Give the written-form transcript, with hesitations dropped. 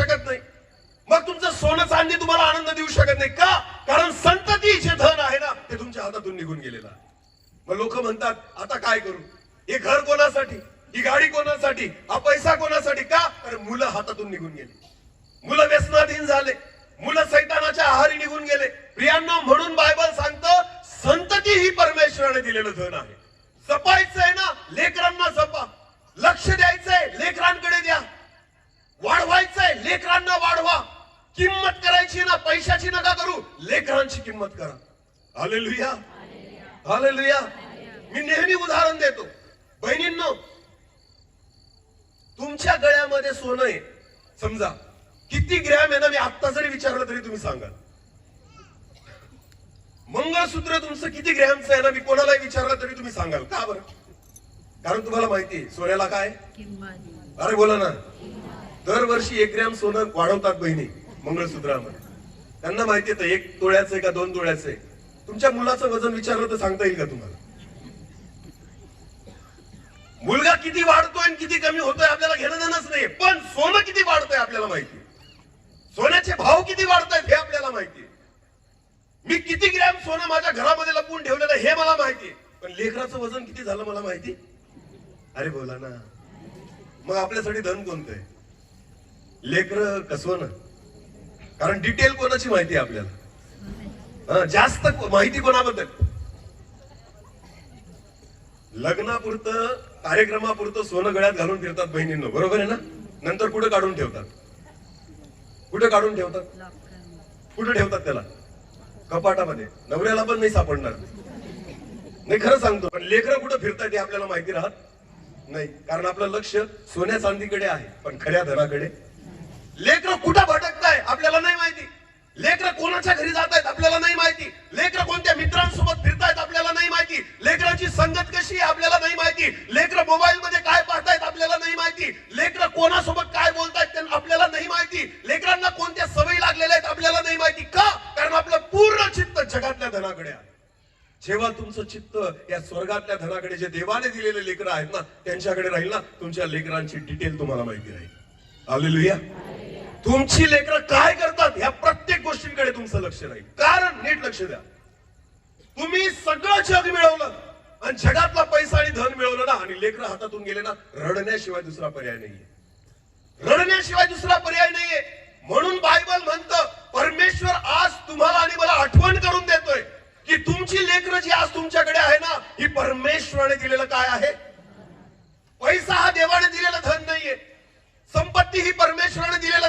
शकत नाही. मग तुमचं सोनं चांदी तुम्हाला आनंद देऊ शकत नाही का? कारण संतती जे धन आहे ना ते तुमच्या हातातून निघून गेलेलं आहे. मग लोक म्हणतात आता काय करू? हे घर कोणासाठी, ही गाडी कोणासाठी, हा पैसा कोणासाठी? का? कारण मुलं हातातून निघून गेली, मुलं व्यसनाधीन झाले, मुलं सैतानाच्या आहारी निघून गेले. प्रियांनो, म्हणून बायबल सांगतं संतती ही परमेश्वराने दिलेलं धन आहे. जपायचंय ना, लेकरांना जपा. लक्ष द्यायचंय, लेकरांकडे द्या. वाढवायचंय, लेकरांना वाढवा. किंमत करायची ना पैशाची नका करू, लेकरांची किंमत करा. Hallelujah, hallelujah. मी नेहमी उदाहरण देतो. बहिणींनो, तुमच्या गळ्यामध्ये सोनं आहे, समजा किती ग्रॅम आहे ना, मी आता जरी विचारलं तरी तुम्ही सांगाल. मंगळसूत्र तुमचं किती ग्रॅमचं आहे ना, मी कोणालाही विचारलं तरी तुम्ही सांगाल. का बरं? कारण तुम्हाला माहिती आहे सोन्याला काय. अरे बोला ना. दरवर्षी 1 ग्रॅम सोनं वाढवतात बहिणी मंगळसूत्रामध्ये. त्यांना माहिती आहे 1 तोळ्याचं आहे का 2 तोळ्याचं आहे. तुमच्या मुलाचं वजन विचारलं तर सांगता येईल का तुम्हाला? मुलगा किती वाढतोय आणि किती कमी होतोय आपल्याला घेणं देणंच नाही, पण सोनं किती वाढतंय आपल्याला माहिती. सोन्याचे भाव किती वाढतायत हे आपल्याला माहितीये. मी किती ग्रॅम सोनं माझ्या घरामध्ये लपवून ठेवलेलं हे मला माहितीये, पण लेकराचं वजन किती झालं मला माहिती. अरे बोला ना. मग आपल्यासाठी धन कोणतं आहे? लेकर का सोनं? कारण डिटेल कोणाची माहिती आहे आपल्याला? जास्त माहिती कोणाबद्दल? लग्नापुरतं, कार्यक्रमापुरतं सोनं गळ्यात घालून फिरतात बहिणींनो, बरोबर आहे ना? नंतर कुठे काढून ठेवतात? कुठे काढून ठेवतात? कुठे ठेवतात त्याला? कपाटामध्ये. नवऱ्याला पण नाही सापडणार. नाही, खरं सांगतो. पण लेकरं कुठे फिरतात हे आपल्याला माहिती राहत नाही, कारण आपलं लक्ष सोन्या चांदीकडे आहे, पण खऱ्या धनाकडे. लेकरं कुठं भटकताय आपल्याला नाही माहिती. लेकरं कोणाच्या घरी जात आहेत आपल्याला नाही माहिती. लेकरं कोणत्या मित्रांसोबत फिरतायत आपल्याला नाही माहिती. लेकरांची संगत कशी आहे आपल्याला नाही माहिती. लेकरं मोबाईल मध्ये काय पाहतायत आपल्याला नाही माहिती. लेकरं कोणासोबत काय बोलतायत आपल्याला नाही माहिती. लेकरांना कोणत्या सवयी लागलेल्या आहेत आपल्याला नाही माहिती. का? कारण आपलं पूर्ण चित्त जगातल्या धनाकडे आहे. जेव्हा तुमचं चित्त या स्वर्गातल्या धनाकडे, जे देवाने दिलेले लेकरं आहेत ना त्यांच्याकडे राहील ना, तुमच्या लेकरांची डिटेल तुम्हाला माहिती राहील. हालेलुया. तुमची लेकरं काय करतात ह्या प्रत्येक गोष्टींकडे तुमचं लक्ष राहील. कारण नीट लक्ष द्या, तुम्ही सगळं जग मिळवलं आणि जगातला पैसा आणि धन मिळवलं ना, आणि लेकरं हातातून गेले ना, रडण्याशिवाय दुसरा पर्याय नाहीये. रडण्याशिवाय दुसरा पर्याय नाहीये. म्हणून बायबल म्हणतं परमेश्वर आज तुम्हाला आणि मला आठवण करून देतोय की तुमची लेकरं जी आज तुमच्याकडे आहे ना, ही परमेश्वराने दिलेलं काय आहे? पैसा हा देवाने दिलेला धन नाहीये. संपत्ती ही परमेश्वराने दिलेला